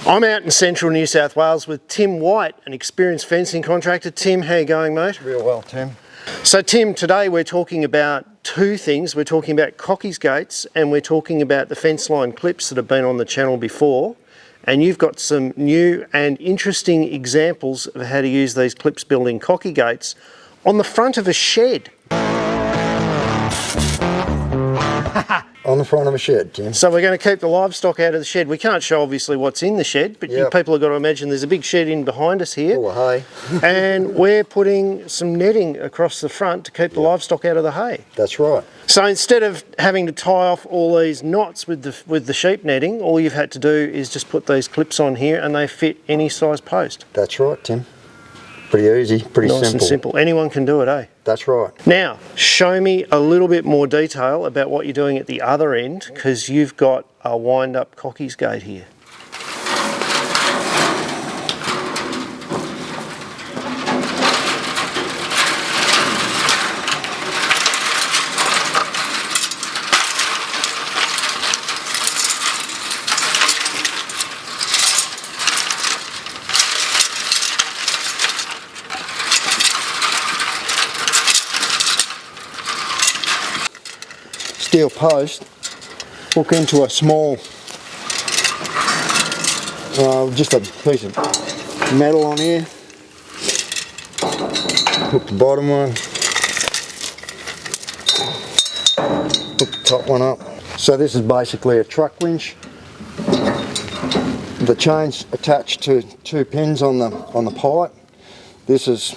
I'm out in central New South Wales with Tim White, an experienced fencing contractor. Tim, how you going, mate? Real well, Tim. So Tim, today we're talking about two things. We're talking about Cockies gates and we're talking about the fence line clips that have been on the channel before. And you've got some new and interesting examples of how to use these clips building cocky gates on the front of a shed. On the front of a shed, Tim. So we're going to keep the livestock out of the shed. We can't show obviously what's in the shed, but Yep. people have got to imagine there's a big shed in behind us here. Full of hay. And we're putting some netting across the front to keep the livestock out of the hay. That's right. So instead of having to tie off all these knots with the sheep netting, all you've had to do is just put these clips on here and they fit any size post. That's right, Tim. Pretty easy, pretty Nice simple. and simple. Anyone can do it, eh? That's right. Now, show me a little bit more detail about what you're doing at the other end, because you've got a wind-up Cockies gate here. Steel post, hook into a small, just a piece of metal on here. Hook the bottom one. Hook the top one up. So this is basically a truck winch. The chain's attached to two pins on the pipe. This is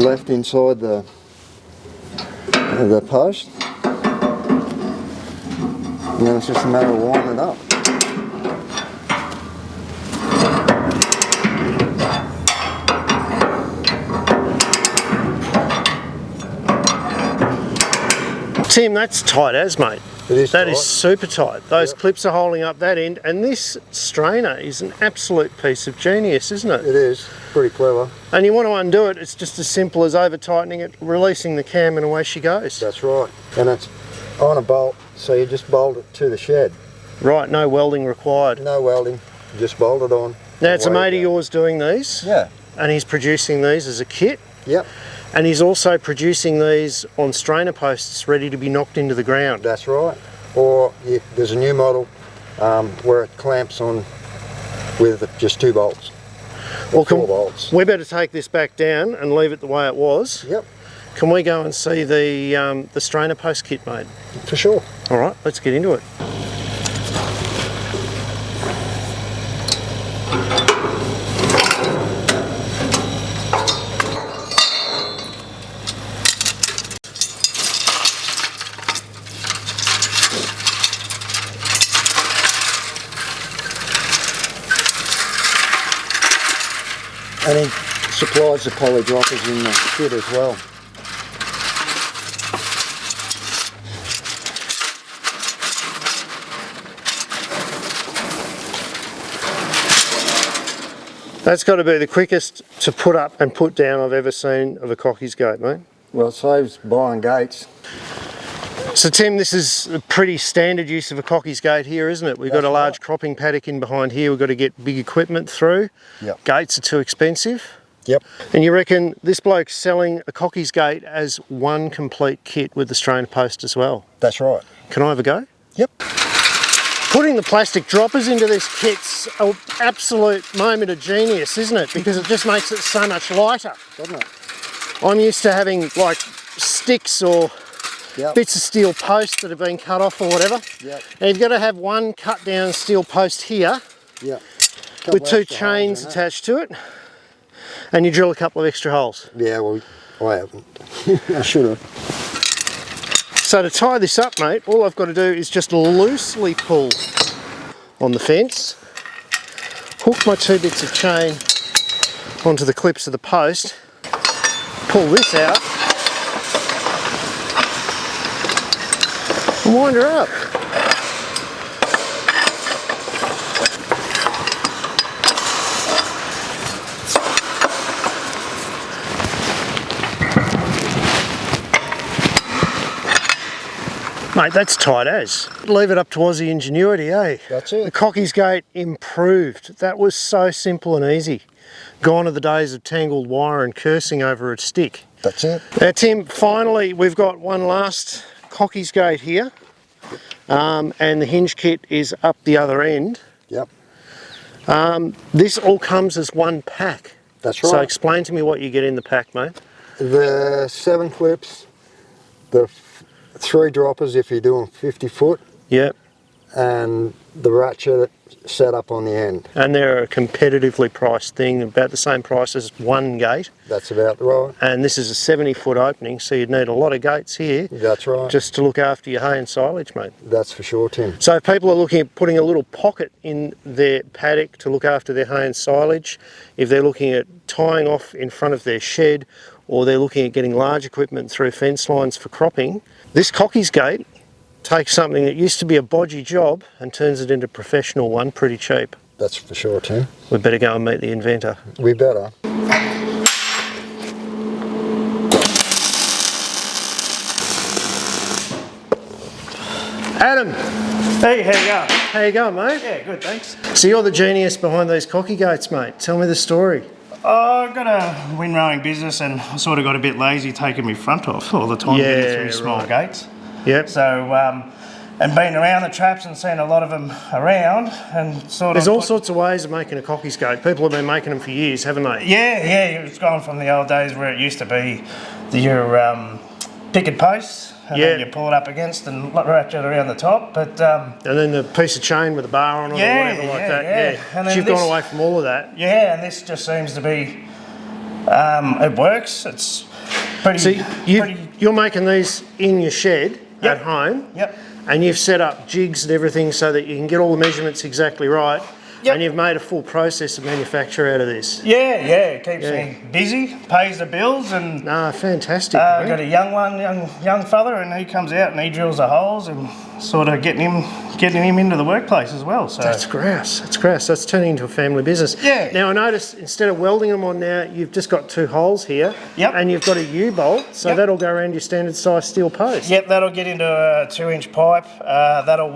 left inside the post, and then it's just a matter of winding it up. Tim, that's tight as, mate. It is That tight. is super tight. Those clips are holding up that end, and this strainer is an absolute piece of genius, isn't it? It is pretty clever. And you want to undo it, it's just as simple as over tightening it, releasing the cam, and away she goes. That's right. And it's on a bolt, so you just bolt it to the shed. Right, no welding required. No welding, just bolt it on. Now it's a Away mate it of goes. yours doing these, Yeah. and he's producing these as a kit, Yep. and he's also producing these on strainer posts ready to be knocked into the ground. That's right. Or there's a new model where it clamps on with just 2 bolts. Well, 4 bolts. we better take this back down and leave it the way it was. Yep. Can we go and see the strainer post kit, mate? For sure. All right, let's get into it. And he supplies the poly droppers in the kit as well. That's got to be the quickest to put up and put down I've ever seen of a Cockies gate, mate. Well, it saves buying gates. So Tim, this is a pretty standard use of a Cockies gate here, isn't it? We've got a large cropping paddock in behind here. We've got to get big equipment through. Yep. Gates are too expensive. Yep. And you reckon this bloke's selling a Cockies gate as one complete kit with the strainer post as well? That's right. Can I have a go? Yep. Putting the plastic droppers into this kit's an absolute moment of genius, isn't it? Because it just makes it so much lighter. Doesn't it? I'm used to having like sticks or Yep. bits of steel posts that have been cut off or whatever. Yep. And you've got to have one cut down steel post here Yep. with 2 chains attached to it, and you drill a couple of extra holes. Yeah, well, I haven't. I should have. So to tie this up, mate, all I've got to do is just loosely pull on the fence, hook my 2 bits of chain onto the clips of the post, pull this out, and wind her up. Mate, Mate, that's tight as. Leave it up to Aussie ingenuity, eh? That's it. The Cockies gate improved. That was so simple and easy. Gone are the days of tangled wire and cursing over a stick. That's it. Now Tim, finally we've got one last Cockies gate here. And the hinge kit is up the other end. Yep. This all comes as one pack. That's right. So explain to me what you get in the pack, mate. The 7 clips, the 3 droppers if you're doing 50 foot, Yep. and the ratchet set up on the end. And they're a competitively priced thing, about the same price as one gate. That's about right. And this is a 70-foot opening, so you'd need a lot of gates here. That's right. Just to look after your hay and silage, mate. That's for sure, Tim. So if people are looking at putting a little pocket in their paddock to look after their hay and silage, if they're looking at tying off in front of their shed, or they're looking at getting large equipment through fence lines for cropping, this Cockies gate takes something that used to be a bodgy job and turns it into a professional one pretty cheap. That's for sure, Tim. We better go and meet the inventor. We better. Adam, Hey, how you going? how you going, mate? Yeah, good, thanks. So you're the genius behind these Cockie gates, mate. Tell me the story. I've got a windrowing business and I sort of got a bit lazy taking my front off all the time Yeah, getting through small gates. Yep. So, and being around the traps and seeing a lot of them around and sort There's of... all sorts of ways of making a Cockies gate. People have been making them for years, haven't they? Yeah, it's gone from the old days where it used to be your picket posts and Yeah. then you pull it up against and ratchet around the top, but... And then the piece of chain with a bar on it Yeah, or whatever like yeah, that. yeah. Yeah. And So then you've this- gone away from all of that. yeah, and this just seems to be... it works, it's pretty... So pretty you're making these in your shed Yep. at home. Yep. And you've set up jigs and everything so that you can get all the measurements exactly right. Yep. And you've made a full process of manufacture out of this. Yeah, it keeps Yeah. me busy, pays the bills, and Ah, fantastic. I've mate. got a young one, young fella, and he comes out and he drills the holes and sort of getting him into the workplace as well. So That's grouse. That's grouse. That's turning into a family business. Yeah. Now I notice instead of welding them on now, you've just got 2 holes here. Yep. And you've got a U-bolt, so Yep. that'll go around your standard size steel post. yep, that'll get into a 2-inch pipe. That'll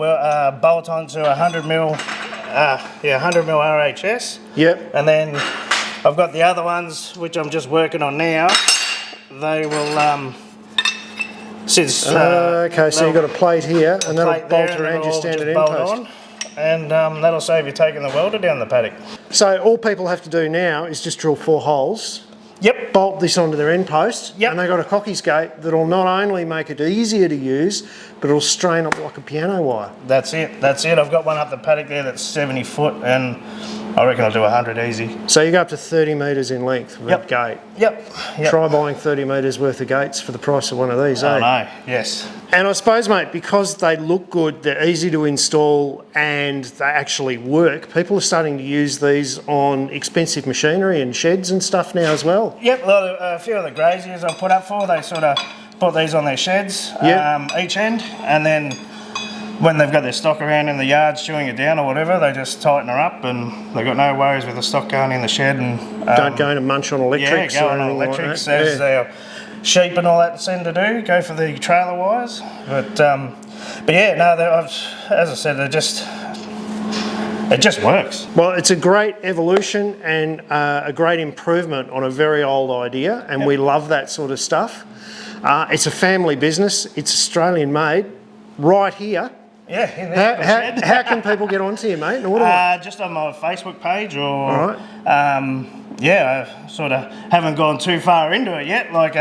bolt onto a 100 mil, 100 mil RHS, Yep. and then I've got the other ones which I'm just working on now. They will Okay, so you've got a plate here, and that'll plate there bolt and around it'll your all standard just end bolt post. on, and that'll save you taking the welder down the paddock. So all people have to do now is just drill 4 holes, Yep. bolt this onto their end post, Yep. and they've got a Cockies gate that'll not only make it easier to use, but it'll strain up like a piano wire. That's it. I've got one up the paddock there that's 70 foot, and I reckon I'll do 100 easy. So you go up to 30 metres in length with Yep. a gate. Yep. Try buying 30 metres worth of gates for the price of one of these, eh? I know. Yes. And I suppose, mate, because they look good, they're easy to install, and they actually work, people are starting to use these on expensive machinery and sheds and stuff now as well. Yep. A few of the graziers I've put up for, they sort of put these on their sheds, Yep. each end, and then when they've got their stock around in the yard chewing it down or whatever, they just tighten her up, and they've got no worries with the stock going in the shed. And Don't go in and munch on electrics Yeah, or going on anything electrics like that. as their sheep and all that tend to do. Go for the trailer wires, but yeah, no, as I said, it just works. Well, it's a great evolution and a great improvement on a very old idea, and we love that sort of stuff. It's a family business. It's Australian made, right here. Yeah, in this shed. How can people get onto you, mate? And order one? Just on my Facebook page, or All right. yeah, I sort of haven't gone too far into it yet. Like,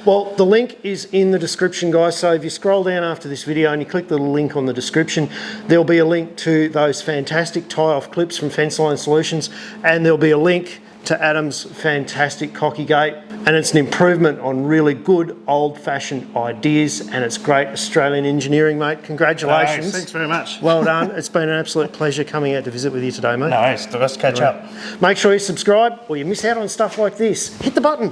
Well, the link is in the description, guys. So if you scroll down after this video and you click the link on the description, there'll be a link to those fantastic tie-off clips from Fenceline Solutions, and there'll be a link to Adam's fantastic Cockie gate, and it's an improvement on really good old-fashioned ideas, and it's great Australian engineering, mate. Congratulations. thanks very much. Well done. It's been an absolute pleasure coming out to visit with you today, mate. No, it's let's catch up. Make sure you subscribe or you miss out on stuff like this. Hit the button.